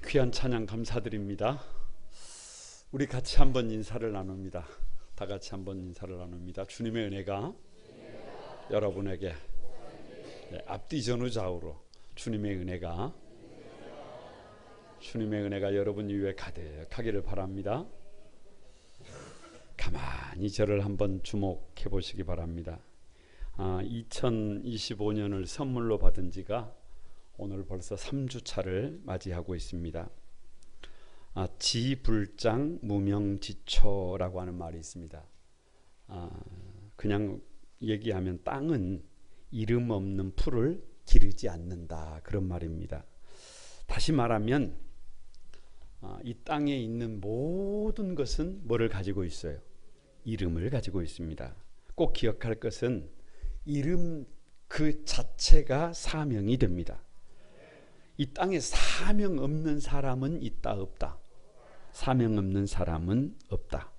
귀한 찬양 감사드립니다. 우리 같이 한번 인사를 나눕니다. 다 같이 한번 인사를 나눕니다. 주님의 은혜가 여러분에게 앞뒤 전후 좌우로 주님의 은혜가 여러분 위에 가득하기를 바랍니다. 가만히 저를 한번 주목해 보시기 바랍니다. 2025년을 선물로 받은 지가 오늘 벌써 3주차를 맞이하고 있습니다. 지불장 무명지초라고 하는 말이 있습니다. 그냥 얘기하면 땅은 이름 없는 풀을 기르지 않는다, 그런 말입니다. 다시 말하면 이 땅에 있는 모든 것은 뭐를 가지고 있어요? 이름을 가지고 있습니다. 꼭 기억할 것은 이름 그 자체가 사명이 됩니다. 이 땅에 사명 없는 사람은 있다 없다? 사명 없는 사람은 없다.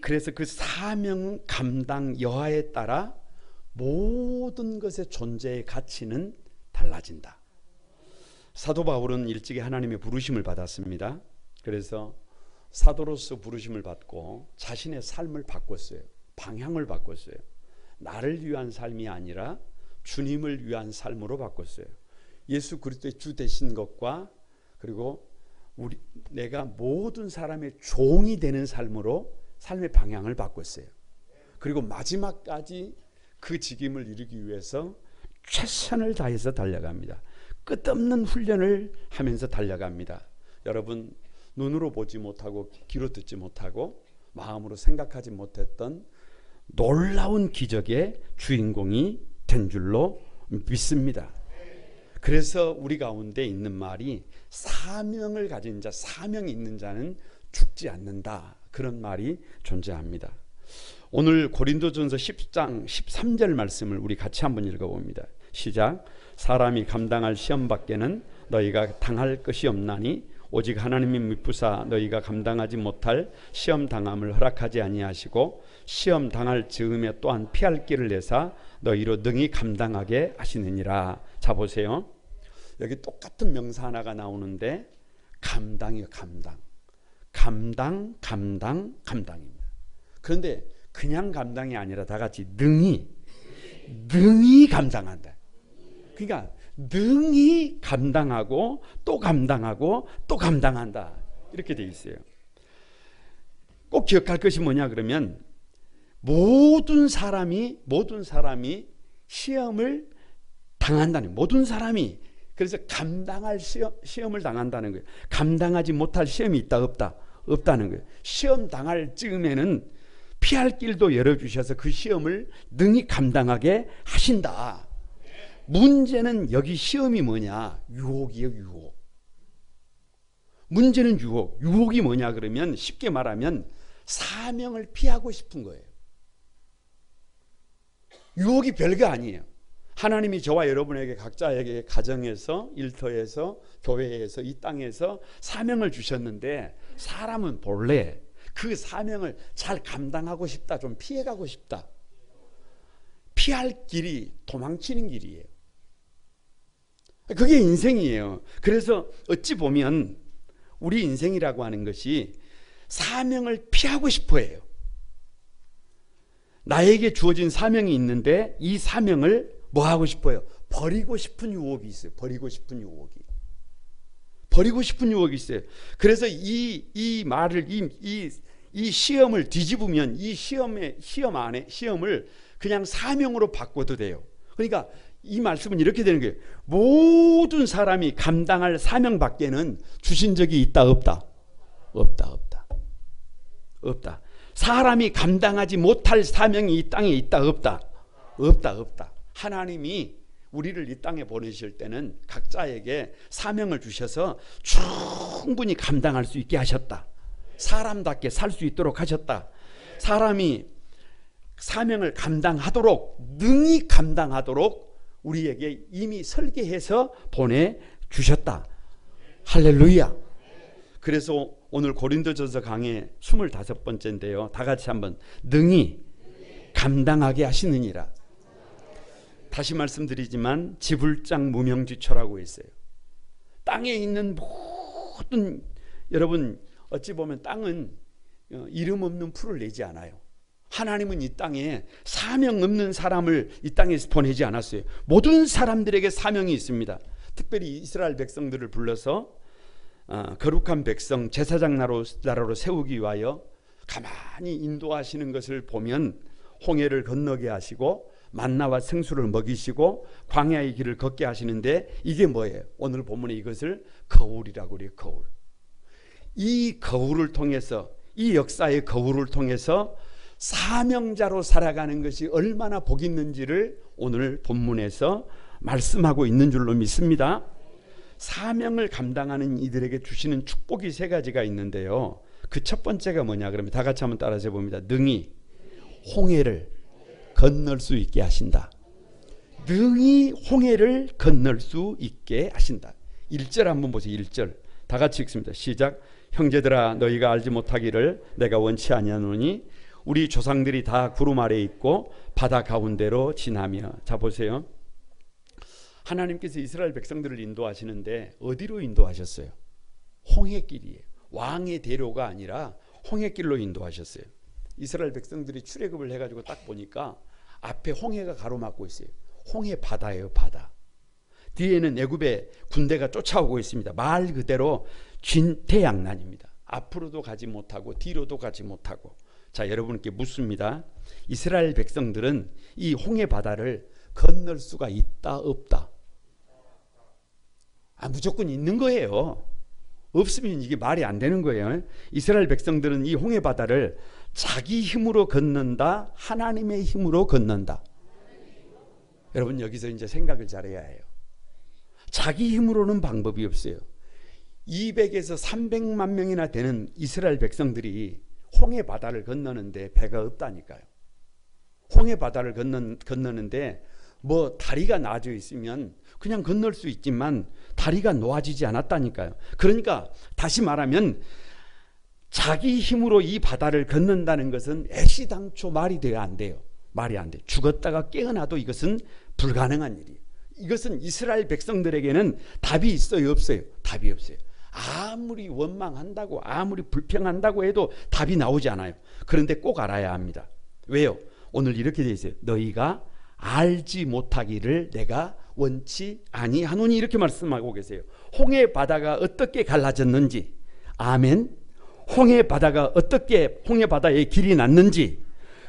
그래서 그 사명 감당 여하에 따라 모든 것의 존재의 가치는 달라진다. 사도 바울은 일찍이 하나님의 부르심을 받았습니다. 그래서 사도로서 부르심을 받고 자신의 삶을 바꿨어요. 방향을 바꿨어요. 나를 위한 삶이 아니라 주님을 위한 삶으로 바꿨어요. 예수 그리스도의 주 되신 것과 그리고 내가 모든 사람의 종이 되는 삶으로 삶의 방향을 바꿨어요. 그리고 마지막까지 그 직임을 이루기 위해서 최선을 다해서 달려갑니다. 끝없는 훈련을 하면서 달려갑니다. 여러분, 눈으로 보지 못하고 귀로 듣지 못하고 마음으로 생각하지 못했던 놀라운 기적의 주인공이 된 줄로 믿습니다. 그래서 우리 가운데 있는 말이 사명을 가진 자, 사명이 있는 자는 죽지 않는다, 그런 말이 존재합니다. 오늘 고린도전서 10장 13절 말씀을 우리 같이 한번 읽어봅니다. 시작. 사람이 감당할 시험 밖에는 너희가 당할 것이 없나니 오직 하나님이 미쁘사 너희가 감당하지 못할 시험 당함을 허락하지 아니하시고 시험 당할 즈음에 또한 피할 길을 내사 너희로 능히 감당하게 하시느니라. 자, 보세요. 여기 똑같은 명사 하나가 나오는데 감당이요, 감당입니다. 그런데 그냥 감당이 아니라 다 같이 능히 감당한다. 그러니까 능히 감당하고 또 감당하고 또 감당한다, 이렇게 돼 있어요. 꼭 기억할 것이 뭐냐 그러면 모든 사람이 시험을 당한다는, 모든 사람이 그래서 감당할 시험을 당한다는 거예요. 감당하지 못할 시험이 있다 없다? 없다는 거예요. 시험 당할 즈음에는 피할 길도 열어주셔서 그 시험을 능히 감당하게 하신다. 문제는 여기 시험이 뭐냐? 유혹이에요, 유혹. 문제는 유혹이 뭐냐 그러면 쉽게 말하면 사명을 피하고 싶은 거예요. 유혹이 별거 아니에요. 하나님이 저와 여러분에게 각자에게 가정에서, 일터에서, 교회에서, 이 땅에서 사명을 주셨는데 사람은 본래 그 사명을 잘 감당하고 싶다, 좀 피해가고 싶다. 피할 길이 도망치는 길이에요. 그게 인생이에요. 그래서 어찌 보면 우리 인생이라고 하는 것이 사명을 피하고 싶어 해요. 나에게 주어진 사명이 있는데 이 사명을 뭐 하고 싶어요? 버리고 싶은 유혹이 있어요. 버리고 싶은 유혹이 있어요. 그래서 이 말을 이 시험을 뒤집으면 이 시험을 그냥 사명으로 바꿔도 돼요. 그러니까 이 말씀은 이렇게 되는 거예요. 모든 사람이 감당할 사명 밖에는 주신 적이 있다 없다? 없다. 사람이 감당하지 못할 사명이 이 땅에 있다 없다? 없다. 하나님이 우리를 이 땅에 보내실 때는 각자에게 사명을 주셔서 충분히 감당할 수 있게 하셨다. 사람답게 살 수 있도록 하셨다. 사람이 사명을 감당하도록, 능히 감당하도록 우리에게 이미 설계해서 보내주셨다. 할렐루야. 그래서 오늘 고린도전서 강의 25번째인데요. 다 같이 한번 능히 감당하게 하시느니라. 다시 말씀드리지만 지불장 무명지초라고 했어요. 땅에 있는 모든 여러분 어찌 보면 땅은 이름 없는 풀을 내지 않아요. 하나님은 이 땅에 사명 없는 사람을 이 땅에 보내지 않았어요. 모든 사람들에게 사명이 있습니다. 특별히 이스라엘 백성들을 불러서 거룩한 백성 제사장 나라로 세우기 위하여 가만히 인도하시는 것을 보면 홍해를 건너게 하시고 만나와 생수를 먹이시고 광야의 길을 걷게 하시는데 이게 뭐예요? 오늘 본문에 이것을 거울이라고 그래요. 거울. 이 거울을 통해서 이 역사의 거울을 통해서 사명자로 살아가는 것이 얼마나 복 있는지를 오늘 본문에서 말씀하고 있는 줄로 믿습니다. 사명을 감당하는 이들에게 주시는 축복이 세 가지가 있는데요. 그 첫 번째가 뭐냐 그러면 다 같이 한번 따라서 봅니다. 능히 홍해를 건널 수 있게 하신다. 능히 홍해를 건널 수 있게 하신다. 1절 한번 보세요. 1절 다 같이 읽습니다. 시작. 형제들아 너희가 알지 못하기를 내가 원치 아니하노니 우리 조상들이 다 구름 아래에 있고 바다 가운데로 지나며. 자 보세요. 하나님께서 이스라엘 백성들을 인도하시는데 어디로 인도하셨어요? 홍해길이에요. 왕의 대로가 아니라 홍해길로 인도하셨어요. 이스라엘 백성들이 출애굽을 해가지고 딱 보니까 앞에 홍해가 가로막고 있어요. 홍해 바다예요. 바다. 뒤에는 애굽의 군대가 쫓아오고 있습니다. 말 그대로 진퇴양난입니다. 앞으로도 가지 못하고 뒤로도 가지 못하고. 자 여러분께 묻습니다. 이스라엘 백성들은 이 홍해 바다를 건널 수가 있다 없다? 무조건 있는 거예요. 없으면 이게 말이 안 되는 거예요. 이스라엘 백성들은 이 홍해 바다를 자기 힘으로 건넌다, 하나님의 힘으로 건넌다. 여러분 여기서 이제 생각을 잘해야 해요. 자기 힘으로는 방법이 없어요. 200에서 300만 명이나 되는 이스라엘 백성들이 홍해 바다를 건너는데 배가 없다니까요. 홍해 바다를 건너는데 뭐 다리가 나져 있으면 그냥 건널 수 있지만 다리가 놓아지지 않았다니까요. 그러니까 다시 말하면 자기 힘으로 이 바다를 건넌다는 것은 애시당초 말이 돼야 안 돼요. 말이 안 돼. 죽었다가 깨어나도 이것은 불가능한 일이에요. 이것은 이스라엘 백성들에게는 답이 있어요, 없어요? 답이 없어요. 아무리 원망한다고 아무리 불평한다고 해도 답이 나오지 않아요. 그런데 꼭 알아야 합니다. 왜요? 오늘 이렇게 되어 있어요. 너희가 알지 못하기를 내가 원치 아니하노니 이렇게 말씀하고 계세요. 홍해 바다가 어떻게 갈라졌는지, 아멘. 홍해 바다가 어떻게 홍해 바다에 길이 났는지,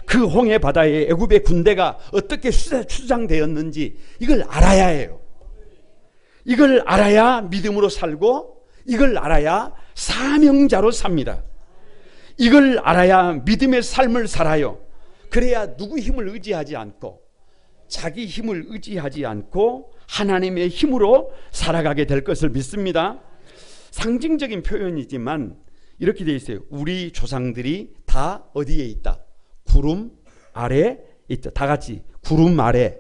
그 홍해 바다에 애굽의 군대가 어떻게 수장되었는지 이걸 알아야 해요. 이걸 알아야 믿음으로 살고 이걸 알아야 사명자로 삽니다. 이걸 알아야 믿음의 삶을 살아요. 그래야 누구 힘을 의지하지 않고 자기 힘을 의지하지 않고 하나님의 힘으로 살아가게 될 것을 믿습니다. 상징적인 표현이지만 이렇게 되어 있어요. 우리 조상들이 다 어디에 있다? 구름 아래 있다. 다 같이 구름 아래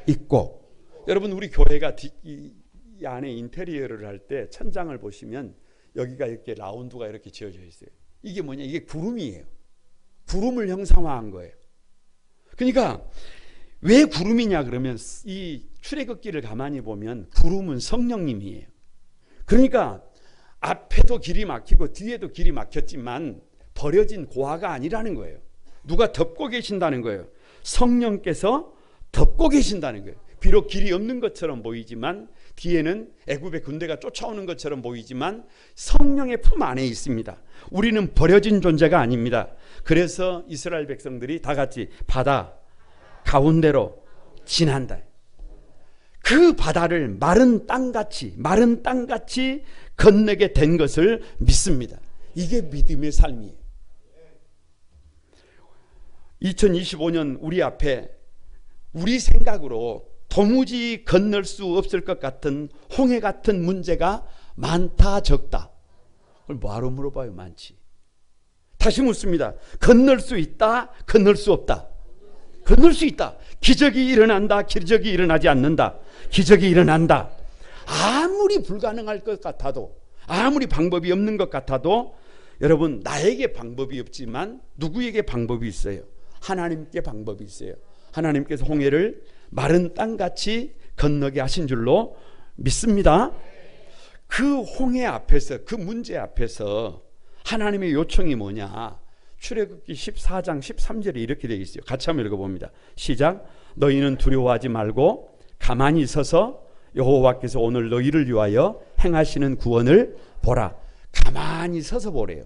있고. 여러분 우리 교회가 이 안에 인테리어를 할 때 천장을 보시면 여기가 이렇게 라운드가 이렇게 지어져 있어요. 이게 뭐냐? 이게 구름이에요. 구름을 형상화한 거예요. 그러니까 왜 구름이냐 그러면 이 출애굽기를 가만히 보면 구름은 성령님이에요. 그러니까 앞에도 길이 막히고 뒤에도 길이 막혔지만 버려진 고아가 아니라는 거예요. 누가 덮고 계신다는 거예요. 성령께서 덮고 계신다는 거예요. 비록 길이 없는 것처럼 보이지만 뒤에는 애굽의 군대가 쫓아오는 것처럼 보이지만 성령의 품 안에 있습니다. 우리는 버려진 존재가 아닙니다. 그래서 이스라엘 백성들이 다 같이 바다 가운데로 지난다. 그 바다를 마른 땅같이 건너게 된 것을 믿습니다. 이게 믿음의 삶이에요. 2025년 우리 앞에 우리 생각으로 도무지 건널 수 없을 것 같은 홍해 같은 문제가 많다 적다? 그걸 뭐하러 물어봐요? 많지. 다시 묻습니다. 건널 수 있다? 건널 수 없다? 건널 수 있다. 기적이 일어난다? 기적이 일어나지 않는다? 기적이 일어난다. 아무리 불가능할 것 같아도 아무리 방법이 없는 것 같아도 여러분 나에게 방법이 없지만 누구에게 방법이 있어요? 하나님께 방법이 있어요. 하나님께서 홍해를 마른 땅같이 건너게 하신 줄로 믿습니다. 그 홍해 앞에서, 그 문제 앞에서 하나님의 요청이 뭐냐? 출애굽기 14장 13절에 이렇게 되어 있어요. 같이 한번 읽어봅니다. 시작. 너희는 두려워하지 말고 가만히 서서 여호와께서 오늘 너희를 위하여 행하시는 구원을 보라. 가만히 서서 보래요.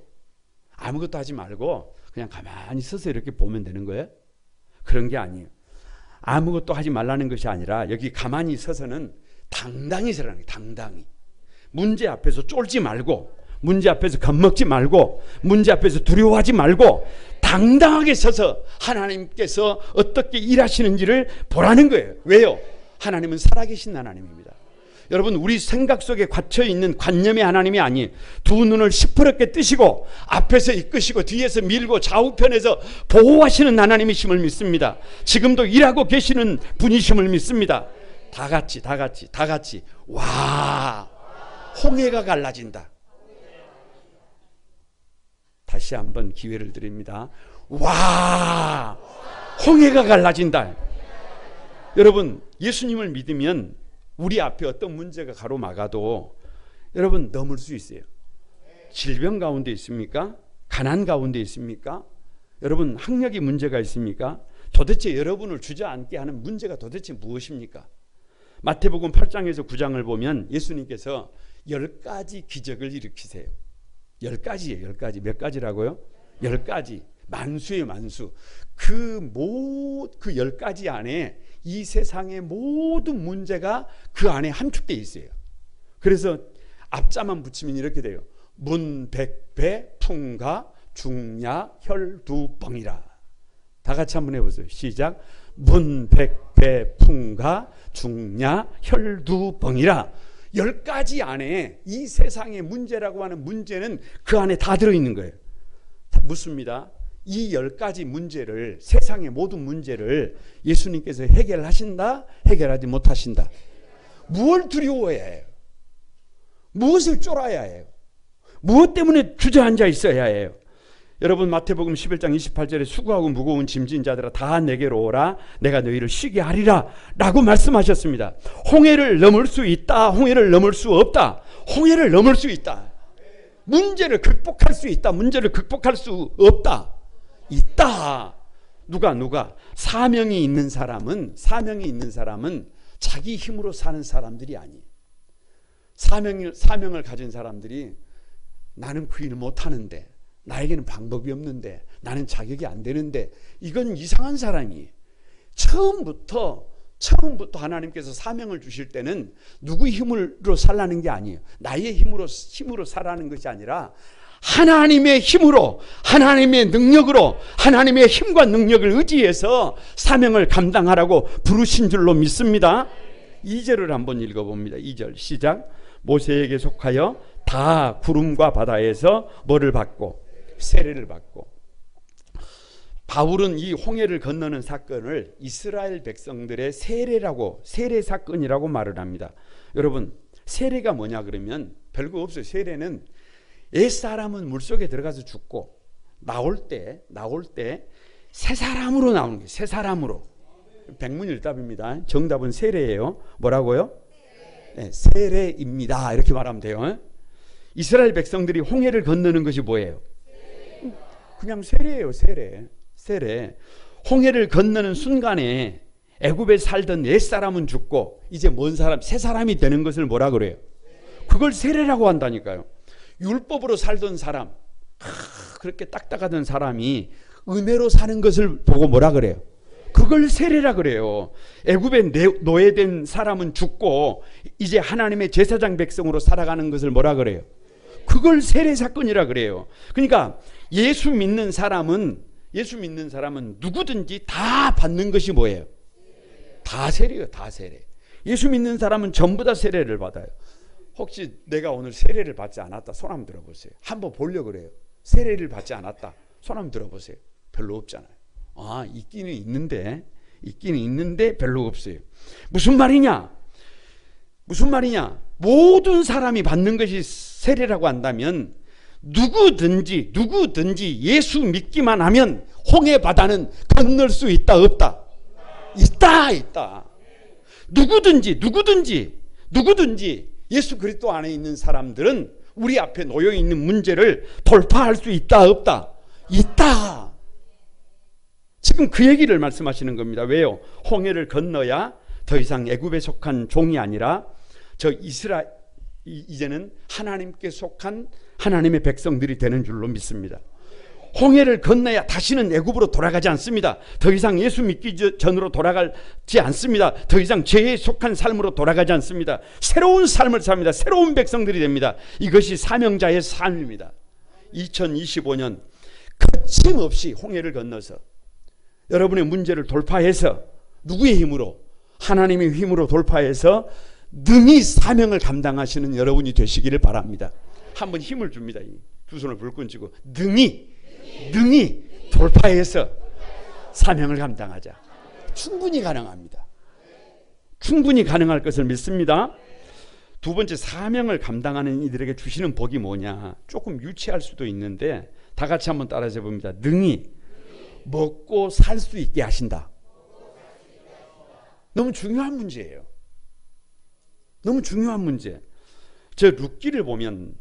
아무것도 하지 말고 그냥 가만히 서서 이렇게 보면 되는 거예요? 그런 게 아니에요. 아무것도 하지 말라는 것이 아니라 여기 가만히 서서는 당당히 서라는 거예요. 당당히. 문제 앞에서 쫄지 말고, 문제 앞에서 겁먹지 말고, 문제 앞에서 두려워하지 말고 당당하게 서서 하나님께서 어떻게 일하시는지를 보라는 거예요. 왜요? 하나님은 살아계신 하나님입니다. 여러분, 우리 생각 속에 갇혀있는 관념의 하나님이 아니에요. 두 눈을 시퍼렇게 뜨시고 앞에서 이끄시고 뒤에서 밀고 좌우편에서 보호하시는 하나님이심을 믿습니다. 지금도 일하고 계시는 분이심을 믿습니다. 다 같이 와, 홍해가 갈라진다. 다시 한번 기회를 드립니다. 와, 홍해가 갈라진다. 여러분, 예수님을 믿으면 우리 앞에 어떤 문제가 가로막아도 여러분 넘을 수 있어요. 질병 가운데 있습니까? 가난 가운데 있습니까? 여러분 학력이 문제가 있습니까? 도대체 여러분을 주저앉게 하는 문제가 도대체 무엇입니까? 마태복음 8장에서 9장을 보면 예수님께서 10가지 기적을 일으키세요. 10가지예요. 10가지. 몇 가지라고요? 10가지. 만수예요. 만수. 그 10가지 안에 이 세상의 모든 문제가 그 안에 함축되어 있어요. 그래서 앞자만 붙이면 이렇게 돼요. 문백배 풍가 중야 혈두뻥이라. 다 같이 한번 해보세요. 시작. 문백배 풍가 중야 혈두뻥이라. 10가지 안에 이 세상의 문제라고 하는 문제는 그 안에 다 들어있는 거예요. 묻습니다. 이 10가지 문제를, 세상의 모든 문제를 예수님께서 해결하신다? 해결하지 못하신다? 무엇을 두려워해야 해요? 무엇을 쫄아야 해요? 무엇 때문에 주저앉아 있어야 해요? 여러분 마태복음 11장 28절에 수고하고 무거운 짐진 자들아 다 내게로 오라 내가 너희를 쉬게 하리라 라고 말씀하셨습니다. 홍해를 넘을 수 있다, 홍해를 넘을 수 없다. 홍해를 넘을 수 있다. 문제를 극복할 수 있다, 문제를 극복할 수 없다. 있다. 누가 사명이 있는 사람은 자기 힘으로 사는 사람들이 아니에요. 사명을 가진 사람들이 나는 그 일을 못하는데, 나에게는 방법이 없는데, 나는 자격이 안 되는데, 이건 이상한 사람이에요. 처음부터 하나님께서 사명을 주실 때는 누구의 힘으로 살라는 게 아니에요. 나의 힘으로 살라는 것이 아니라 하나님의 힘으로, 하나님의 능력으로, 하나님의 힘과 능력을 의지해서 사명을 감당하라고 부르신 줄로 믿습니다. 2절을 한번 읽어봅니다. 2절 시작. 모세에게 속하여 다 구름과 바다에서 뭐를 받고? 세례를 받고. 바울은 이 홍해를 건너는 사건을 이스라엘 백성들의 세례 사건이라고 말을 합니다. 여러분, 세례가 뭐냐 그러면 별거 없어요. 세례는 옛사람은 물속에 들어가서 죽고 나올 때 새 사람으로 나오는 거예요. 새 사람으로. 백문일답입니다. 정답은 세례예요. 뭐라고요? 네, 세례입니다. 이렇게 말하면 돼요. 이스라엘 백성들이 홍해를 건너는 것이 뭐예요? 그냥 세례예요. 세례. 홍해를 건너는 순간에 애굽에 살던 옛사람은 죽고 이제 새 사람이 되는 것을 뭐라 그래요? 그걸 세례라고 한다니까요. 율법으로 살던 사람, 그렇게 딱딱하던 사람이 은혜로 사는 것을 보고 뭐라 그래요? 그걸 세례라 그래요. 애굽에 노예된 사람은 죽고 이제 하나님의 제사장 백성으로 살아가는 것을 뭐라 그래요? 그걸 세례 사건이라 그래요. 그러니까 예수 믿는 사람은 누구든지 다 받는 것이 뭐예요? 다 세례예요. 다 세례. 예수 믿는 사람은 전부 다 세례를 받아요. 혹시 내가 오늘 세례를 받지 않았다, 손 한번 들어보세요. 한번 보려고 그래요. 세례를 받지 않았다, 손 한번 들어보세요. 별로 없잖아요. 있기는 있는데 별로 없어요. 무슨 말이냐? 모든 사람이 받는 것이 세례라고 한다면 누구든지 예수 믿기만 하면 홍해 바다는 건널 수 있다, 없다? 있다. 누구든지 예수 그리스도 안에 있는 사람들은 우리 앞에 놓여 있는 문제를 돌파할 수 있다 없다? 있다. 지금 그 얘기를 말씀하시는 겁니다. 왜요? 홍해를 건너야 더 이상 애굽에 속한 종이 아니라 이제는 하나님께 속한 하나님의 백성들이 되는 줄로 믿습니다. 홍해를 건너야 다시는 애굽으로 돌아가지 않습니다. 더 이상 예수 믿기 전으로 돌아가지 않습니다. 더 이상 죄에 속한 삶으로 돌아가지 않습니다. 새로운 삶을 삽니다. 새로운 백성들이 됩니다. 이것이 사명자의 삶입니다. 2025년 거침없이 홍해를 건너서 여러분의 문제를 돌파해서 누구의 힘으로? 하나님의 힘으로 돌파해서 능히 사명을 감당하시는 여러분이 되시기를 바랍니다. 한번 힘을 줍니다. 두 손을 불끈 쥐고 능히 돌파해서 사명을 감당하자. 충분히 가능합니다. 충분히 가능할 것을 믿습니다. 두 번째, 사명을 감당하는 이들에게 주시는 복이 뭐냐? 조금 유치할 수도 있는데 다 같이 한번 따라해 봅니다. 능히 먹고 살 수 있게 하신다. 너무 중요한 문제예요. 너무 중요한 문제. 저 룻기를 보면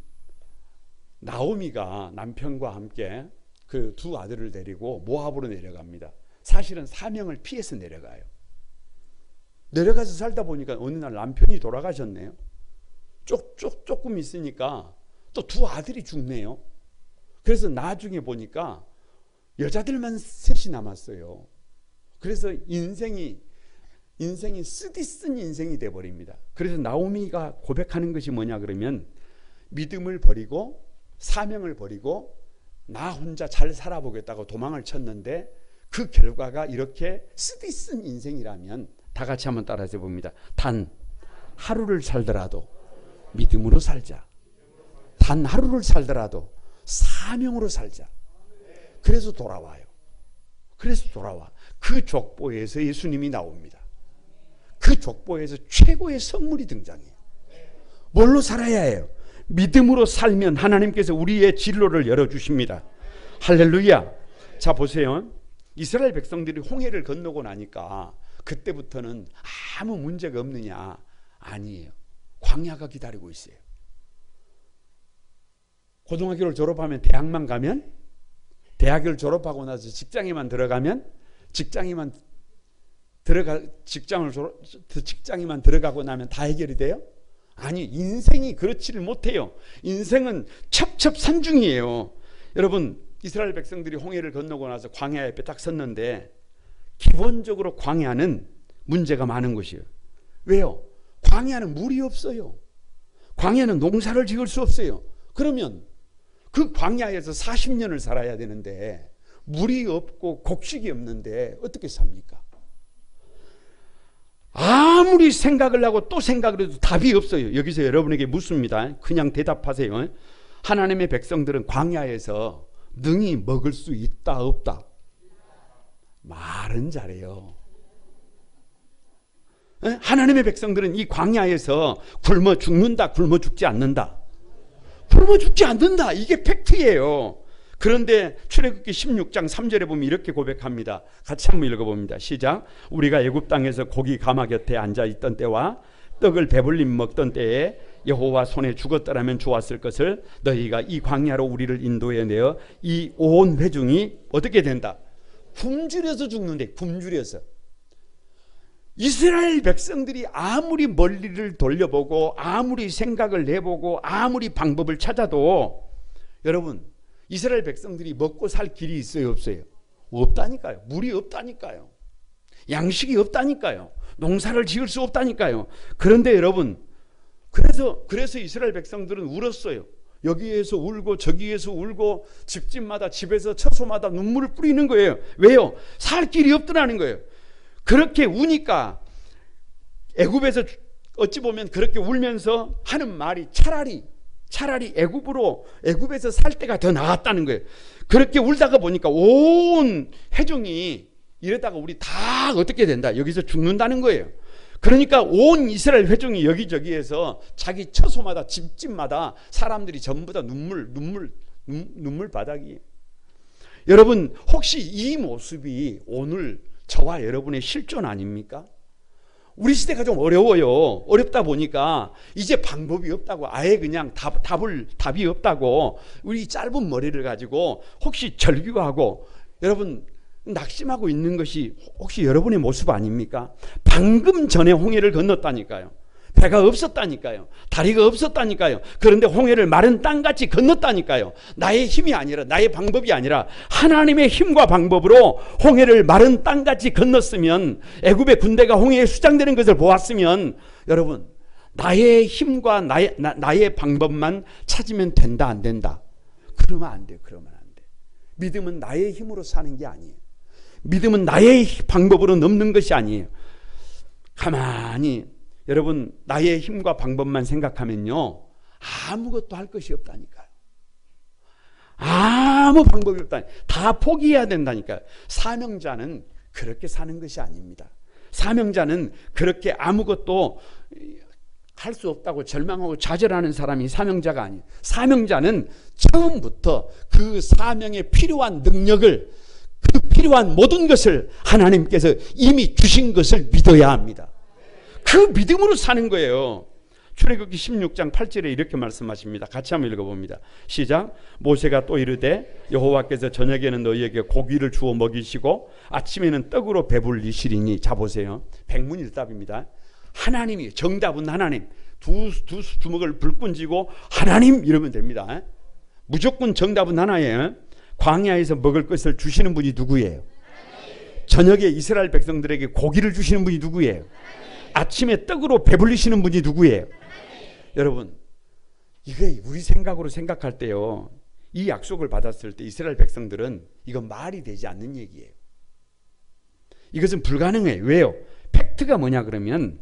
나오미가 남편과 함께 그 두 아들을 데리고 모압으로 내려갑니다. 사실은 사명을 피해서 내려가요. 내려가서 살다 보니까 어느 날 남편이 돌아가셨네요. 조금 있으니까 또 두 아들이 죽네요. 그래서 나중에 보니까 여자들만 셋이 남았어요. 그래서 인생이 쓰디쓴 인생이 돼버립니다. 그래서 나오미가 고백하는 것이 뭐냐 그러면 믿음을 버리고 사명을 버리고 나 혼자 잘 살아보겠다고 도망을 쳤는데 그 결과가 이렇게 쓰디쓴 인생이라면 다 같이 한번 따라해 봅니다. 단 하루를 살더라도 믿음으로 살자. 단 하루를 살더라도 사명으로 살자. 그래서 돌아와요. 그래서 돌아와. 그 족보에서 예수님이 나옵니다. 그 족보에서 최고의 선물이 등장해요. 뭘로 살아야 해요? 믿음으로 살면 하나님께서 우리의 진로를 열어주십니다. 할렐루야. 자 보세요. 이스라엘 백성들이 홍해를 건너고 나니까 그때부터는 아무 문제가 없느냐? 아니에요. 광야가 기다리고 있어요. 고등학교를 졸업하면 대학만 가면, 대학을 졸업하고 나서 직장에만 들어가면, 직장에만 들어가고 나면 다 해결이 돼요? 아니, 인생이 그렇지를 못해요. 인생은 첩첩산중이에요. 여러분, 이스라엘 백성들이 홍해를 건너고 나서 광야 옆에 딱 섰는데 기본적으로 광야는 문제가 많은 것이에요. 왜요? 광야는 물이 없어요. 광야는 농사를 지을 수 없어요. 그러면 그 광야에서 40년을 살아야 되는데 물이 없고 곡식이 없는데 어떻게 삽니까? 아무리 생각을 하고 또 생각을 해도 답이 없어요. 여기서 여러분에게 묻습니다. 그냥 대답하세요. 하나님의 백성들은 광야에서 능히 먹을 수 있다 없다? 말은 잘해요. 하나님의 백성들은 이 광야에서 굶어 죽는다, 굶어 죽지 않는다? 굶어 죽지 않는다. 이게 팩트예요. 그런데 출애굽기 16장 3절에 보면 이렇게 고백합니다. 같이 한번 읽어봅니다. 시작. 우리가 애굽 땅에서 고기 가마 곁에 앉아있던 때와 떡을 배불림 먹던 때에 여호와 손에 죽었더라면 좋았을 것을 너희가 이 광야로 우리를 인도해내어 이 온 회중이 어떻게 된다? 굶주려서 죽는데, 굶주려서. 이스라엘 백성들이 아무리 멀리를 돌려보고 아무리 생각을 해보고 아무리 방법을 찾아도 여러분, 이스라엘 백성들이 먹고 살 길이 있어요 없어요? 없다니까요. 물이 없다니까요. 양식이 없다니까요. 농사를 지을 수 없다니까요. 그런데 여러분, 그래서 이스라엘 백성들은 울었어요. 여기에서 울고 저기에서 울고 집집마다, 집에서 처소마다 눈물을 뿌리는 거예요. 왜요? 살 길이 없더라는 거예요. 그렇게 우니까 애굽에서 어찌 보면 그렇게 울면서 하는 말이 차라리 애굽에서 살 때가 더 나았다는 거예요. 그렇게 울다가 보니까 온 회중이 이러다가 우리 다 어떻게 된다? 여기서 죽는다는 거예요. 그러니까 온 이스라엘 회중이 여기저기에서 자기 처소마다, 집집마다 사람들이 전부 다 눈물 바닥이에요. 여러분, 혹시 이 모습이 오늘 저와 여러분의 실존 아닙니까? 우리 시대가 좀 어려워요. 어렵다 보니까 이제 방법이 없다고, 아예 그냥 답이 없다고 우리 짧은 머리를 가지고 혹시 절규하고 여러분 낙심하고 있는 것이 혹시 여러분의 모습 아닙니까? 방금 전에 홍해를 건넜다니까요. 배가 없었다니까요. 다리가 없었다니까요. 그런데 홍해를 마른 땅같이 건넜다니까요. 나의 힘이 아니라, 나의 방법이 아니라 하나님의 힘과 방법으로 홍해를 마른 땅같이 건넜으면, 애굽의 군대가 홍해에 수장되는 것을 보았으면, 여러분 나의 힘과 나의 방법만 찾으면 된다 안 된다? 그러면 안 돼요. 그러면 안 돼. 믿음은 나의 힘으로 사는 게 아니에요. 믿음은 나의 방법으로 넘는 것이 아니에요. 가만히 여러분 나의 힘과 방법만 생각하면요 아무것도 할 것이 없다니까요. 아무 방법이 없다니까요. 다 포기해야 된다니까요. 사명자는 그렇게 사는 것이 아닙니다. 사명자는 그렇게 아무것도 할 수 없다고 절망하고 좌절하는 사람이 사명자가 아니에요. 사명자는 처음부터 그 사명에 필요한 능력을, 그 필요한 모든 것을 하나님께서 이미 주신 것을 믿어야 합니다. 그 믿음으로 사는 거예요. 출애굽기 16장 8절에 이렇게 말씀하십니다. 같이 한번 읽어봅니다. 시작. 모세가 또 이르되 여호와께서 저녁에는 너희에게 고기를 주어 먹이시고 아침에는 떡으로 배불리시리니. 자 보세요. 백문일답입니다. 하나님이, 정답은 하나님. 두 주먹을 불끈 쥐고 하나님 이러면 됩니다. 무조건 정답은 하나예요. 광야에서 먹을 것을 주시는 분이 누구예요? 저녁에 이스라엘 백성들에게 고기를 주시는 분이 누구예요? 아침에 떡으로 배불리시는 분이 누구예요? 여러분, 이게 우리 생각으로 생각할 때요, 이 약속을 받았을 때 이스라엘 백성들은 이건 말이 되지 않는 얘기예요. 이것은 불가능해요. 왜요? 팩트가 뭐냐 그러면,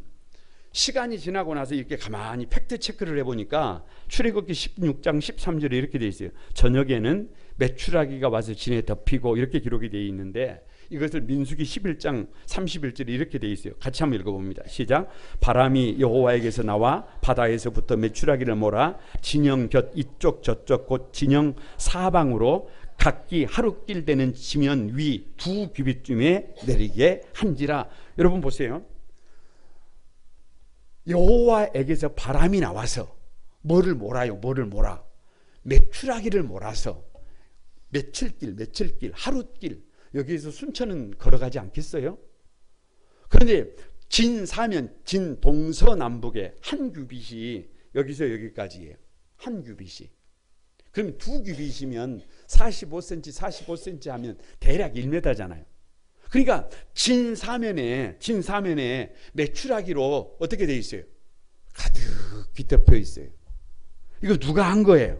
시간이 지나고 나서 이렇게 가만히 팩트 체크를 해보니까 출애굽기 16장 13절에 이렇게 되어 있어요. 저녁에는 메추라기가 와서 진에 덮이고, 이렇게 기록이 되어 있는데, 이것을 민수기 11장 31절에 이렇게 되어 있어요. 같이 한번 읽어봅니다. 시작. 바람이 여호와에게서 나와 바다에서부터 메추라기를 몰아 진영 곁 이쪽 저쪽 곧 진영 사방으로 각기 하루길 되는 지면 위 2규빗쯤에 내리게 한지라. 여러분 보세요. 여호와에게서 바람이 나와서 뭐를 몰아요? 뭐를 몰아? 메추라기를 몰아서 며칠길 하루길, 여기에서 순천은 걸어가지 않겠어요? 그런데 진사면, 진 동서남북의 한 규빗이 여기서 여기까지예요. 한 규빗이. 그럼 2규빗이면 45cm 하면 대략 1m잖아요. 그러니까 진사면에 메추라기로 어떻게 돼 있어요? 가득히 덮여 있어요. 이거 누가 한 거예요?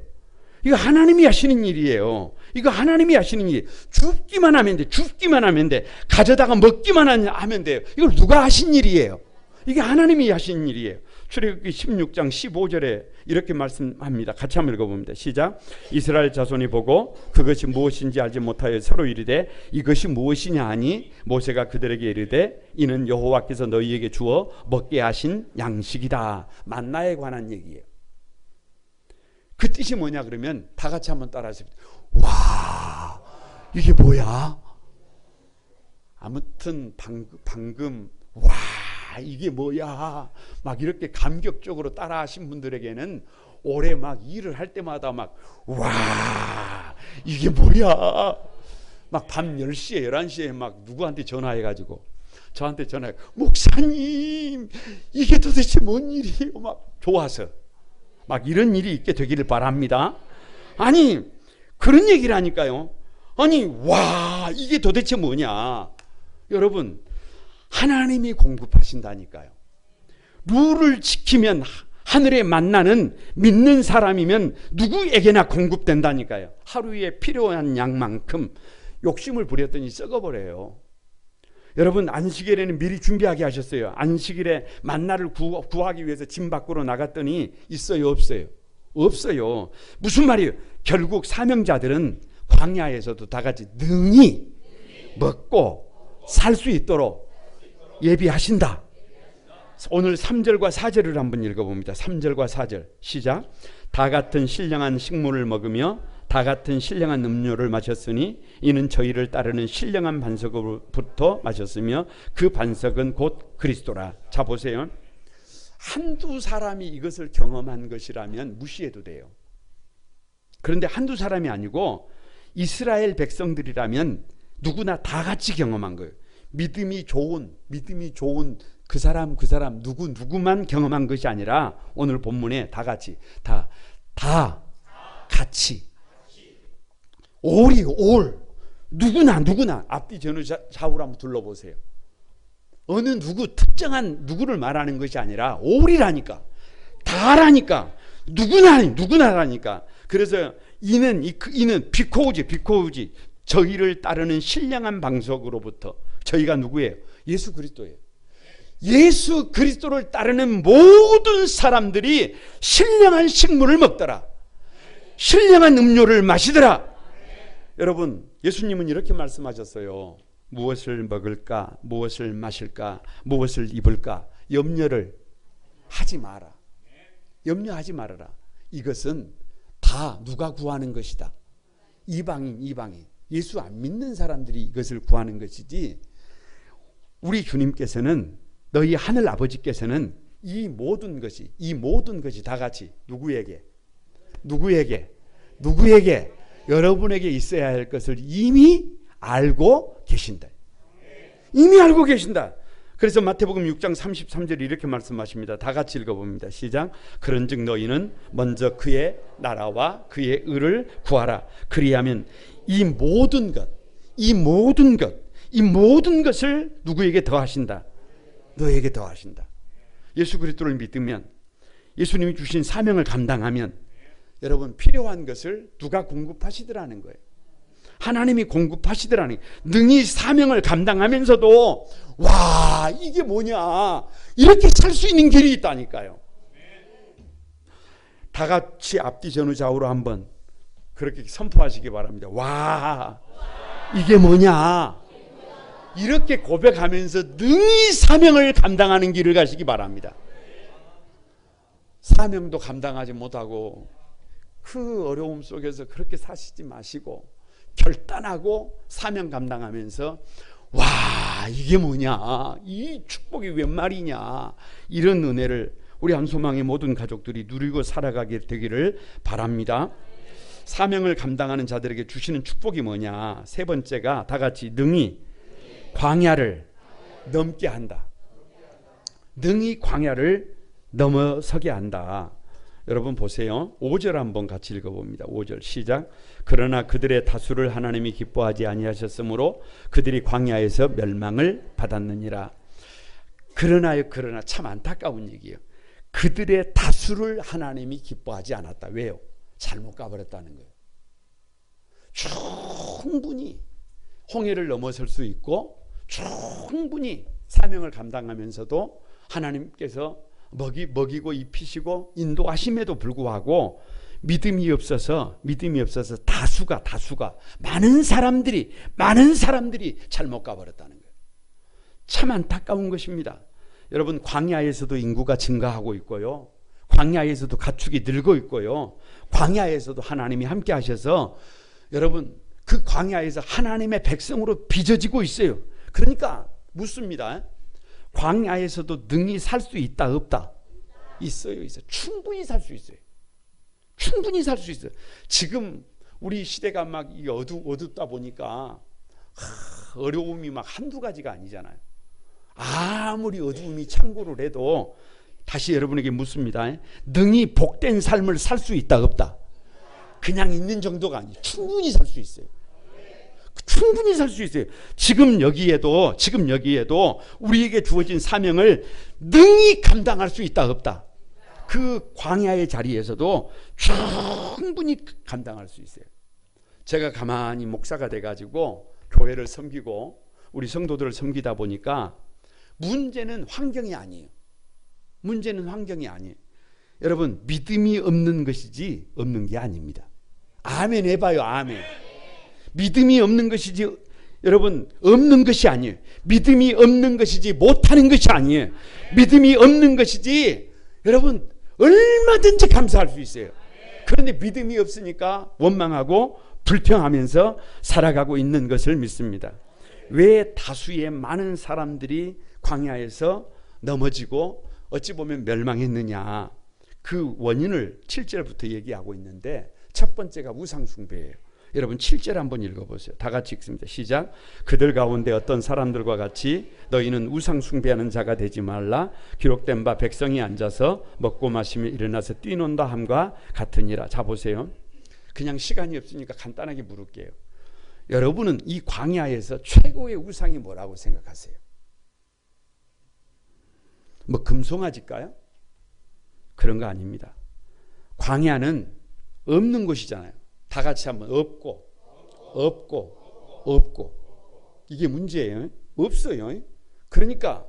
이거 하나님이 하시는 일이에요. 이거 하나님이 하시는 일. 줍기만 하면 돼. 줍기만 하면 돼. 가져다가 먹기만 하면 돼요. 이걸 누가 하신 일이에요? 이게 하나님이 하신 일이에요. 출애굽기 16장 15절에 이렇게 말씀합니다. 같이 한번 읽어봅니다. 시작. 이스라엘 자손이 보고 그것이 무엇인지 알지 못하여 서로 이르되 이것이 무엇이냐 하니 모세가 그들에게 이르되 이는 여호와께서 너희에게 주어 먹게 하신 양식이다. 만나에 관한 얘기예요. 그 뜻이 뭐냐 그러면 다 같이 한번 따라하세요. 와, 이게 뭐야? 아무튼 방금 와, 이게 뭐야? 막 이렇게 감격적으로 따라하신 분들에게는 올해 막 일을 할 때마다 막 와, 이게 뭐야? 막 밤 10시에 11시에 막 누구한테 전화해가지고 저한테 전화해, 목사님 이게 도대체 뭔 일이에요? 막 좋아서 막 이런 일이 있게 되기를 바랍니다. 아니 그런 얘기를 하니까요. 아니 와, 이게 도대체 뭐냐? 여러분, 하나님이 공급하신다니까요. 룰을 지키면 하늘의 만나는 믿는 사람이면 누구에게나 공급된다니까요. 하루에 필요한 양만큼. 욕심을 부렸더니 썩어버려요. 여러분, 안식일에는 미리 준비하게 하셨어요. 안식일에 만나를 구하기 위해서 집 밖으로 나갔더니 있어요? 없어요? 없어요. 무슨 말이에요? 결국 사명자들은 광야에서도 다 같이 능히 먹고 살 수 있도록 예비하신다. 오늘 3절과 4절을 한번 읽어봅니다. 3절과 4절 시작. 다 같은 신령한 식물을 먹으며 다 같은 신령한 음료를 마셨으니 이는 저희를 따르는 신령한 반석으로부터 마셨으며 그 반석은 곧 그리스도라. 자 보세요. 한두 사람이 이것을 경험한 것이라면 무시해도 돼요. 그런데 한두 사람이 아니고 이스라엘 백성들이라면 누구나 다 같이 경험한 거예요. 믿음이 좋은 그 사람 누구만 경험한 것이 아니라 오늘 본문에 다 같이 다 같이 올 누구나 앞뒤 전후 좌우로 한번 둘러보세요. 어느 특정한 누구를 말하는 것이 아니라 올이라니까, 다라니까, 누구나라니까. 그래서 이는 비코우지 저희를 따르는 신령한 방석으로부터. 저희가 누구예요? 예수 그리스도예요. 예수 그리스도를 따르는 모든 사람들이 신령한 식물을 먹더라, 신령한 음료를 마시더라. 여러분, 예수님은 이렇게 말씀하셨어요. 무엇을 먹을까, 무엇을 마실까, 무엇을 입을까 염려를 하지 마라. 염려하지 말아라. 이것은 다 누가 구하는 것이다? 이방인. 예수 안 믿는 사람들이 이것을 구하는 것이지, 우리 주님께서는, 너희 하늘 아버지께서는 이 모든 것이 다 같이 누구에게 여러분에게 있어야 할 것을 이미 알고 계신다. 이미 알고 계신다. 그래서 마태복음 6장 33절 이렇게 말씀하십니다. 다 같이 읽어봅니다. 시작. 그런즉 너희는 먼저 그의 나라와 그의 의를 구하라. 그리하면 이 모든 것을 누구에게 더하신다? 너에게 더하신다. 예수 그리스도를 믿으면, 예수님이 주신 사명을 감당하면 여러분 필요한 것을 누가 공급하시더라는 거예요. 하나님이 공급하시더라니. 능히 사명을 감당하면서도 와 이게 뭐냐 이렇게 살 수 있는 길이 있다니까요. 다 같이 앞뒤 전후 좌우로 한번 그렇게 선포하시기 바랍니다. 와 이게 뭐냐 이렇게 고백하면서 능히 사명을 감당하는 길을 가시기 바랍니다. 사명도 감당하지 못하고 그 어려움 속에서 그렇게 사시지 마시고 결단하고 사명 감당하면서 와 이게 뭐냐 이 축복이 웬 말이냐 이런 은혜를 우리 한소망의 모든 가족들이 누리고 살아가게 되기를 바랍니다. 사명을 감당하는 자들에게 주시는 축복이 뭐냐? 세 번째가 다 같이 능히 광야를 넘게 한다. 능히 광야를 넘어서게 한다. 여러분 보세요. 5절 한번 같이 읽어봅니다. 5절 시작. 그러나 그들의 다수를 하나님이 기뻐하지 아니하셨으므로 그들이 광야에서 멸망을 받았느니라. 그러나 참 안타까운 얘기예요. 그들의 다수를 하나님이 기뻐하지 않았다. 왜요? 잘못 가버렸다는 거예요. 충분히 홍해를 넘어설 수 있고 충분히 사명을 감당하면서도 하나님께서 먹이고 입히시고 인도하심에도 불구하고 믿음이 없어서 다수가 많은 사람들이 잘못 가버렸다는 거예요. 참 안타까운 것입니다. 여러분 광야에서도 인구가 증가하고 있고요. 광야에서도 가축이 늘고 있고요. 광야에서도 하나님이 함께 하셔서 여러분 그 광야에서 하나님의 백성으로 빚어지고 있어요. 그러니까 묻습니다. 광야에서도 능히 살 수 있다 없다? 있어요. 충분히 살 수 있어요. 충분히 살 수 있어요. 지금 우리 시대가 막 어둡다 보니까 어려움이 막 한두 가지가 아니잖아요. 아무리 어두움이 창고를 해도 다시 여러분에게 묻습니다. 능히 복된 삶을 살 수 있다 없다? 그냥 있는 정도가 아니에요. 충분히 살 수 있어요. 충분히 살 수 있어요. 지금 여기에도 우리에게 주어진 사명을 능히 감당할 수 있다 없다? 그 광야의 자리에서도 충분히 감당할 수 있어요. 제가 가만히 목사가 돼가지고 교회를 섬기고 우리 성도들을 섬기다 보니까 문제는 환경이 아니에요. 여러분 믿음이 없는 것이지 없는 게 아닙니다. 아멘 해봐요. 아멘. 믿음이 없는 것이지 여러분 없는 것이 아니에요. 믿음이 없는 것이지 못하는 것이 아니에요. 믿음이 없는 것이지 여러분 얼마든지 감사할 수 있어요. 그런데 믿음이 없으니까 원망하고 불평하면서 살아가고 있는 것을 믿습니다. 왜 다수의 많은 사람들이 광야에서 넘어지고 어찌 보면 멸망했느냐, 그 원인을 7절부터 얘기하고 있는데 첫 번째가 우상숭배예요. 여러분 7절 한번 읽어보세요. 다 같이 읽습니다. 시작. 그들 가운데 어떤 사람들과 같이 너희는 우상숭배하는 자가 되지 말라. 기록된 바 백성이 앉아서 먹고 마시며 일어나서 뛰논다 함과 같으니라. 자 보세요. 그냥 시간이 없으니까 간단하게 물을게요. 여러분은 이 광야에서 최고의 우상이 뭐라고 생각하세요? 뭐 금송아지일까요? 그런 거 아닙니다. 광야는 없는 곳이잖아요. 다 같이 한번 없고 이게 문제예요. 없어요. 그러니까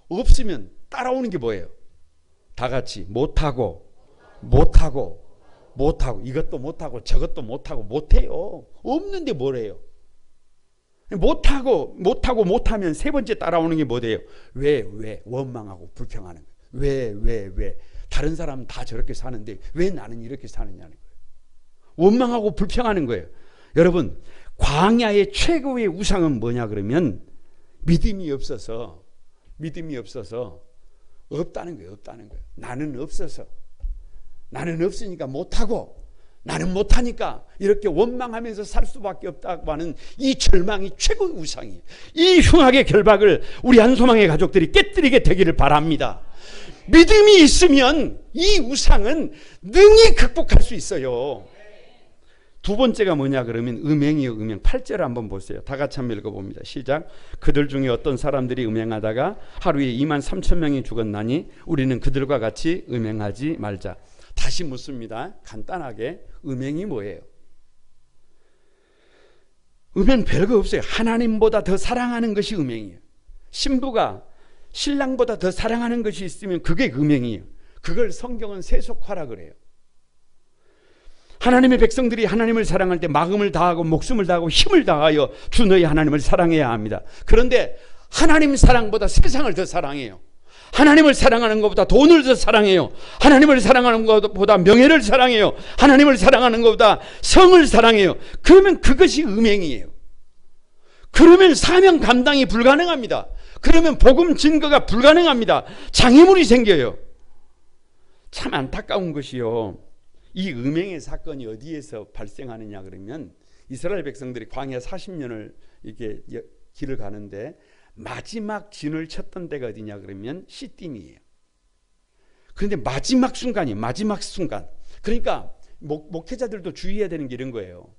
없으면 따라오는 게 뭐예요? 다 같이 못하고 이것도 못하고 저것도 못해요. 없는데 뭘 해요? 못하면 세 번째 따라오는 게 뭐예요? 왜 원망하고 불평하는 거예요. 왜 다른 사람은 다 저렇게 사는데 왜 나는 이렇게 사느냐는 거예요. 원망하고 불평하는 거예요. 여러분, 광야의 최고의 우상은 뭐냐 그러면 믿음이 없어서 없다는 거예요. 나는 없으니까 못하고, 나는 못하니까 이렇게 원망하면서 살 수밖에 없다고 하는 이 절망이 최고의 우상이에요. 이 흉악의 결박을 우리 한소망의 가족들이 깨뜨리게 되기를 바랍니다. 믿음이 있으면 이 우상은 능히 극복할 수 있어요. 두 번째가 뭐냐 그러면 음행이요. 음행. 8절 한번 보세요. 다 같이 한번 읽어봅니다. 시작. 그들 중에 어떤 사람들이 음행하다가 하루에 23,000명이 죽었나니 우리는 그들과 같이 음행하지 말자. 다시 묻습니다. 간단하게 음행이 뭐예요? 음행 별거 없어요. 하나님보다 더 사랑하는 것이 음행이에요. 신부가 신랑보다 더 사랑하는 것이 있으면 그게 음행이에요. 그걸 성경은 세속화라 그래요. 하나님의 백성들이 하나님을 사랑할 때 마음을 다하고 목숨을 다하고 힘을 다하여 주 너희 하나님을 사랑해야 합니다. 그런데 하나님 사랑보다 세상을 더 사랑해요. 하나님을 사랑하는 것보다 돈을 더 사랑해요. 하나님을 사랑하는 것보다 명예를 사랑해요. 하나님을 사랑하는 것보다 성을 사랑해요. 그러면 그것이 음행이에요. 그러면 사명 감당이 불가능합니다. 그러면 복음 증거가 불가능합니다. 장애물이 생겨요. 참 안타까운 것이요. 이 음행의 사건이 어디에서 발생하느냐 그러면 이스라엘 백성들이 광야 40년을 이렇게 길을 가는데 마지막 진을 쳤던 데가 어디냐 그러면 시딤이에요. 그런데 마지막 순간이에요. 마지막 순간. 그러니까 목회자들도 주의해야 되는 게 이런 거예요.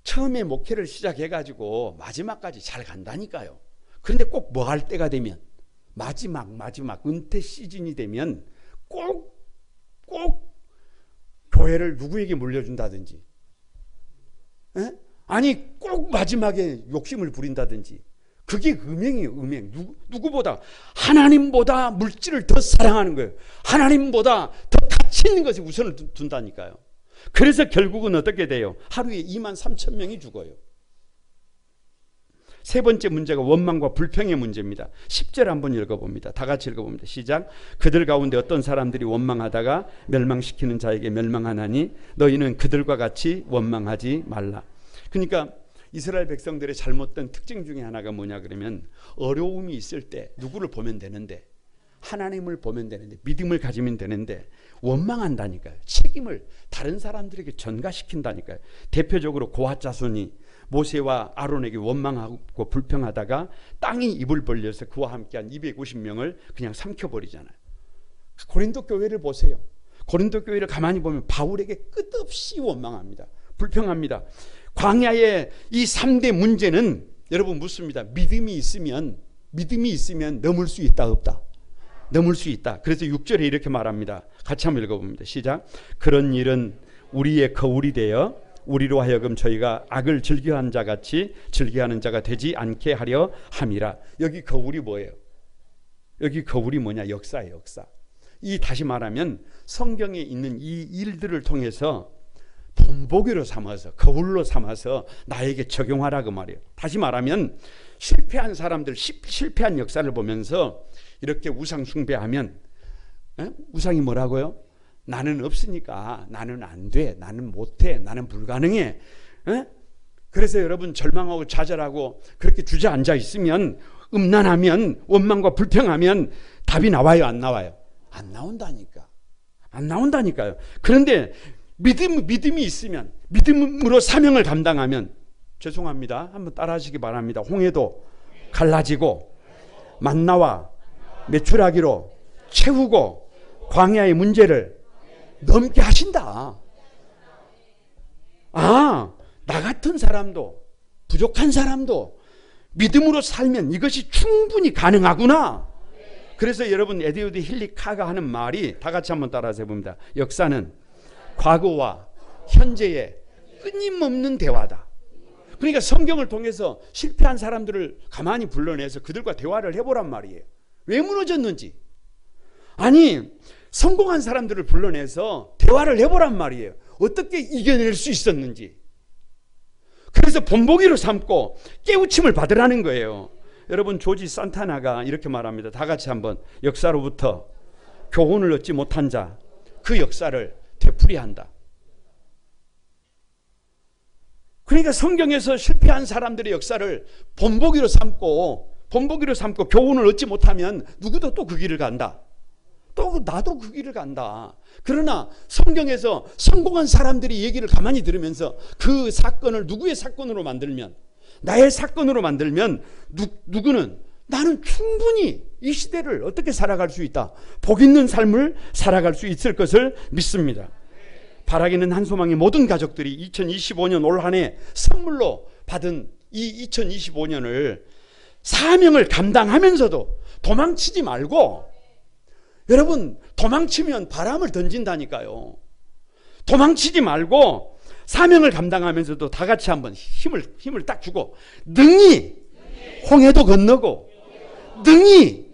처음에 목회를 시작해가지고 마지막까지 잘 간다니까요. 그런데 꼭 뭐 할 때가 되면 마지막 은퇴 시즌이 되면 꼭 교회를 누구에게 물려준다든지, 아니 꼭 마지막에 욕심을 부린다든지, 그게 음행이에요. 음행. 누구보다 하나님보다 물질을 더 사랑하는 거예요. 하나님보다 더 가치 있는 것에 우선을 둔다니까요. 그래서 결국은 어떻게 돼요? 하루에 23,000명이 죽어요. 세 번째 문제가 원망과 불평의 문제입니다. 10절 한번 읽어봅니다. 다 같이 읽어봅니다. 시작. 그들 가운데 어떤 사람들이 원망하다가 멸망시키는 자에게 멸망하나니 너희는 그들과 같이 원망하지 말라. 그러니까 이스라엘 백성들의 잘못된 특징 중에 하나가 뭐냐 그러면 어려움이 있을 때 누구를 보면 되는데, 하나님을 보면 되는데, 믿음을 가지면 되는데 원망한다니까요. 책임을 다른 사람들에게 전가시킨다니까요. 대표적으로 고핫 자손이 모세와 아론에게 원망하고 불평하다가 땅이 입을 벌려서 그와 함께한 250명을 그냥 삼켜버리잖아요. 고린도 교회를 보세요. 고린도 교회를 가만히 보면 바울에게 끝없이 원망합니다. 불평합니다. 광야의 이 3대 문제는 여러분 묻습니다. 믿음이 있으면 넘을 수 있다 없다? 넘을 수 있다. 그래서 6절에 이렇게 말합니다. 같이 한번 읽어봅니다. 시작. 그런 일은 우리의 거울이 되어 우리로 하여금 저희가 악을 즐겨한 자같이 즐겨하는 자가 되지 않게 하려 함이라. 여기 거울이 뭐예요? 여기 거울이 뭐냐? 역사예요. 역사. 이 다시 말하면 성경에 있는 이 일들을 통해서 본보기로 삼아서, 거울로 삼아서 나에게 적용하라 그 말이에요. 다시 말하면 실패한 사람들, 실패한 역사를 보면서 이렇게 우상 숭배하면, 우상이 뭐라고요? 나는 없으니까 나는 안 돼, 나는 못해, 나는 불가능해. 에? 그래서 여러분 절망하고 좌절하고 그렇게 주저앉아 있으면, 음란하면, 원망과 불평하면 답이 나와요, 안 나와요? 안 나온다니까. 안 나온다니까요. 그런데 믿음이 있으면, 믿음으로 사명을 감당하면, 죄송합니다, 한번 따라하시기 바랍니다. 홍해도 갈라지고 만나와 메추라기로 채우고 광야의 문제를 넘게 하신다. 아, 나 같은 사람도, 부족한 사람도 믿음으로 살면 이것이 충분히 가능하구나. 그래서 여러분, 에드워드 힐리카가 하는 말이, 다 같이 한번 따라서 해봅니다. 역사는 과거와 현재의 끊임없는 대화다. 그러니까 성경을 통해서 실패한 사람들을 가만히 불러내서 그들과 대화를 해보란 말이에요. 왜 무너졌는지. 아니, 성공한 사람들을 불러내서 대화를 해보란 말이에요. 어떻게 이겨낼 수 있었는지. 그래서 본보기로 삼고 깨우침을 받으라는 거예요. 여러분, 조지 산타나가 이렇게 말합니다. 다 같이 한번. 역사로부터 교훈을 얻지 못한 자, 그 역사를 되풀이한다. 그러니까 성경에서 실패한 사람들의 역사를 본보기로 삼고 교훈을 얻지 못하면 누구도 또 그 길을 간다. 또 나도 그 길을 간다. 그러나 성경에서 성공한 사람들의 얘기를 가만히 들으면서 그 사건을 누구의 사건으로 만들면, 나의 사건으로 만들면 누구는 나는 충분히 이 시대를 어떻게 살아갈 수 있다, 복 있는 삶을 살아갈 수 있을 것을 믿습니다. 바라기는 한소망의 모든 가족들이 2025년 올 한 해 선물로 받은 이 2025년을 사명을 감당하면서도 도망치지 말고, 여러분, 도망치면 바람을 던진다니까요. 도망치지 말고 사명을 감당하면서도 다 같이 한번 힘을 딱 주고, 능히 홍해도 건너고, 능히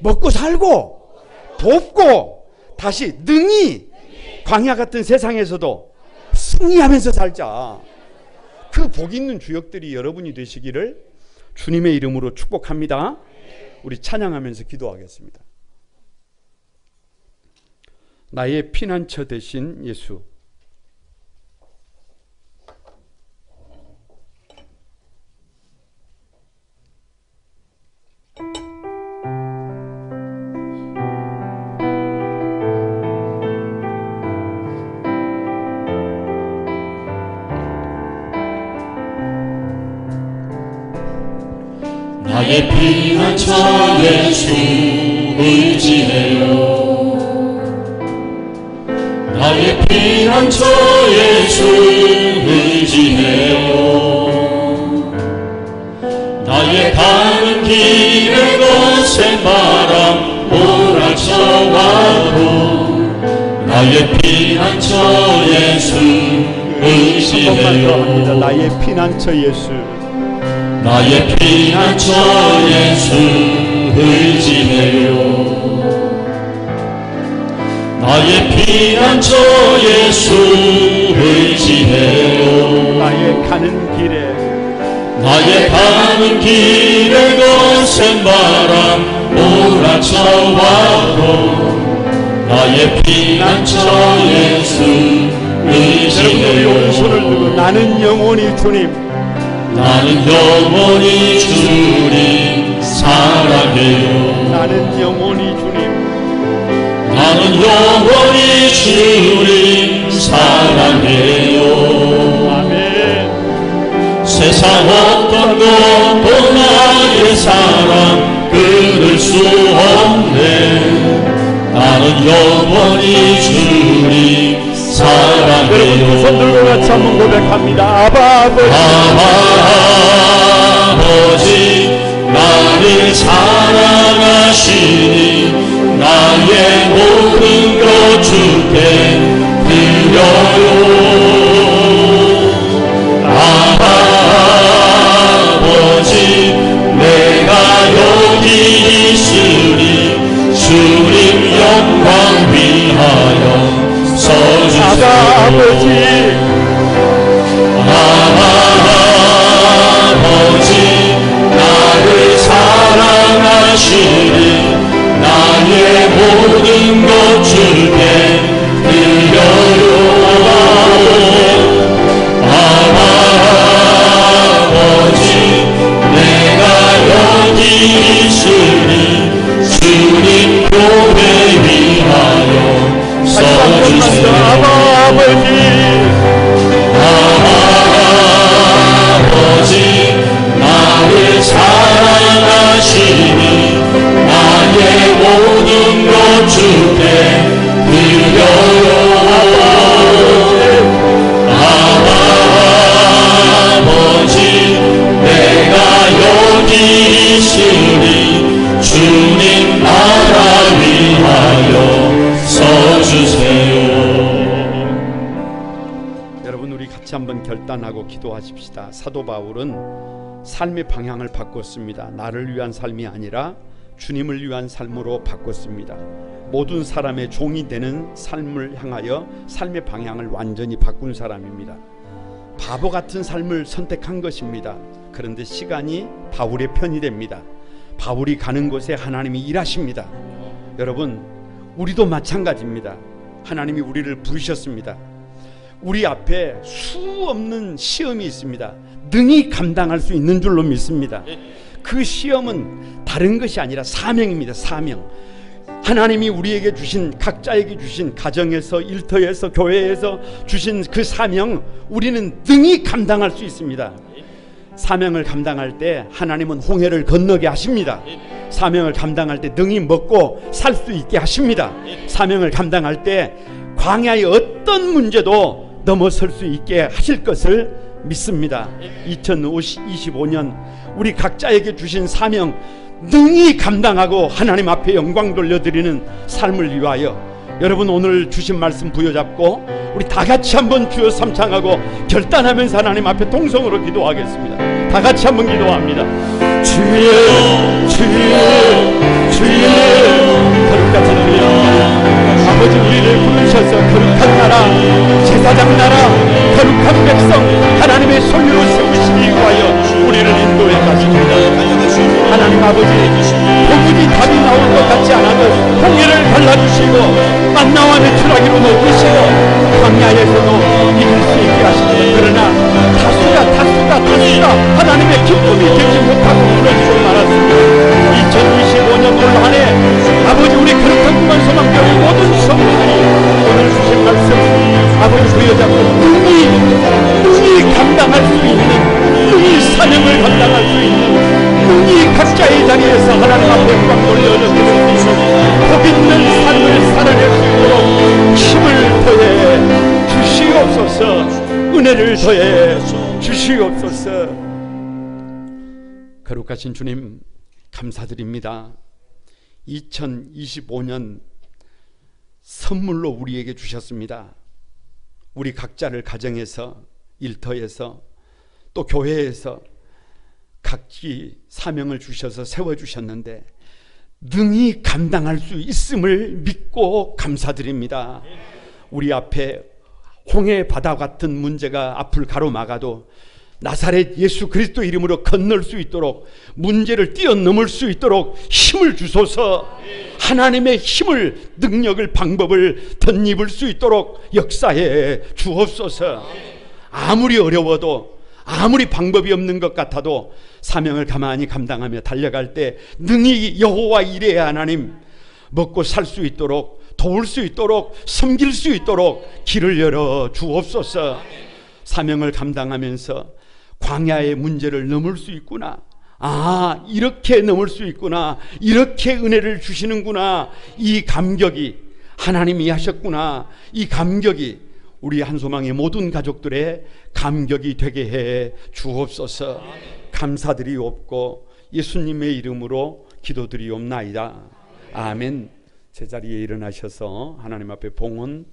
먹고 살고 돕고, 다시 능히 광야 같은 세상에서도 승리하면서 살자. 그 복 있는 주역들이 여러분이 되시기를 주님의 이름으로 축복합니다. 우리 찬양하면서 기도하겠습니다. 나의 피난처 되신 예수, 나의 피난처 예수 의지해요. 나의 피난처 예수 의지해요. 나의 가는 길에 거센 바람 몰아쳐와도 나의 피난처 예수 의지해요. 나의 피난처 예수, 나의 피난처 예수 의지해요. 나의 피난처 예수 의지해요. 나의 가는 길에 거센 바람 몰아쳐와도 나의 피난처 예수 의지해요. 여러분, 손을 들고 나는 영원히 주님, 나는 영원히 주님 사랑해요. 나는 영원히 주님, 나는 영원히 주님 사랑해요. 아멘. 세상 어떤 것도 나의 사랑 끊을 수 없네. 나는 영원히 주님 사랑해요. 여러분, 두 손 들고 같이 한번 고백합니다. 아바 아버지, 나를 사랑하시니 나의 모든 것 주께 드려요. 아버지, 내가 여기 있으니 주님 영광 위하여 서주세요. 아버지, 나를 사랑하시니 나의 모든 것 주께 같이 한번 결단하고 기도하십시다. 사도 바울은 삶의 방향을 바꿨습니다. 나를 위한 삶이 아니라 주님을 위한 삶으로 바꿨습니다. 모든 사람의 종이 되는 삶을 향하여 삶의 방향을 완전히 바꾼 사람입니다. 바보 같은 삶을 선택한 것입니다. 그런데 시간이 바울의 편이 됩니다. 바울이 가는 곳에 하나님이 일하십니다. 여러분, 우리도 마찬가지입니다. 하나님이 우리를 부르셨습니다. 우리 앞에 수없는 시험이 있습니다. 능히 감당할 수 있는 줄로 믿습니다. 그 시험은 다른 것이 아니라 사명입니다. 사명. 하나님이 우리에게 주신, 각자에게 주신, 가정에서, 일터에서, 교회에서 주신 그 사명, 우리는 능히 감당할 수 있습니다. 사명을 감당할 때 하나님은 홍해를 건너게 하십니다. 사명을 감당할 때 능히 먹고 살 수 있게 하십니다. 사명을 감당할 때 광야의 어떤 문제도 넘어설 수 있게 하실 것을 믿습니다. 2025년 우리 각자에게 주신 사명 능히 감당하고 하나님 앞에 영광 돌려드리는 삶을 위하여 여러분, 오늘 주신 말씀 부여잡고 우리 다 같이 한번 주여 삼창하고 결단하면서 하나님 앞에 동성으로 기도하겠습니다. 다 같이 한번 기도합니다. 주여, 주여, 주여. 거룩하신 주님, 아버지, 우리를 부르셔서 거룩한 나라, 제사장 나라, 거룩한 백성, 하나님의 소유로 세우시기 위하여 우리를 인도해 가십니다. 하나님 아버지, 도무지 답이 나올 것 같지 않아도 홍해를 갈라주시고 만나와 메추라기로 먹으시고 광야에서도 이길 수 있게 하십니다. 그러나 다수가 하나님의 기쁨이 되지 못하고 무너지고 말았습니다. 2025년 올 한 해 아버지, 우리 거룩한 구원 소망교회 모든 성도들이 오늘 주신 말씀 아버지 부여잡고 능히 감당할 수 있는, 능히 사명을 감당할 수 있는, 능히 각자의 자리에서 하나님 앞에 영광 돌려드릴 수 있는 복 있는 삶을 살아낼 수 있도록 힘을 더해 주시옵소서. 은혜를 더해 주시옵소서. 거룩하신 주님, 감사드립니다. 2025년 선물로 우리에게 주셨습니다. 우리 각자를 가정에서, 일터에서, 또 교회에서 각기 사명을 주셔서 세워주셨는데 능히 감당할 수 있음을 믿고 감사드립니다. 우리 앞에 홍해 바다 같은 문제가 앞을 가로막아도 나사렛 예수 그리스도 이름으로 건널 수 있도록, 문제를 뛰어넘을 수 있도록 힘을 주소서. 하나님의 힘을, 능력을, 방법을 덧입을 수 있도록 역사해 주옵소서. 아무리 어려워도, 아무리 방법이 없는 것 같아도 사명을 가만히 감당하며 달려갈 때 능히 여호와 이레의 하나님, 먹고 살 수 있도록, 도울 수 있도록, 섬길 수 있도록 길을 열어 주옵소서. 사명을 감당하면서 광야의 문제를 넘을 수 있구나, 아, 이렇게 넘을 수 있구나, 이렇게 은혜를 주시는구나, 이 감격이 하나님이 하셨구나, 이 감격이 우리 한소망의 모든 가족들의 감격이 되게 해 주옵소서. 감사드리옵고 예수님의 이름으로 기도드리옵나이다. 아멘. 제자리에 일어나셔서 하나님 앞에 봉헌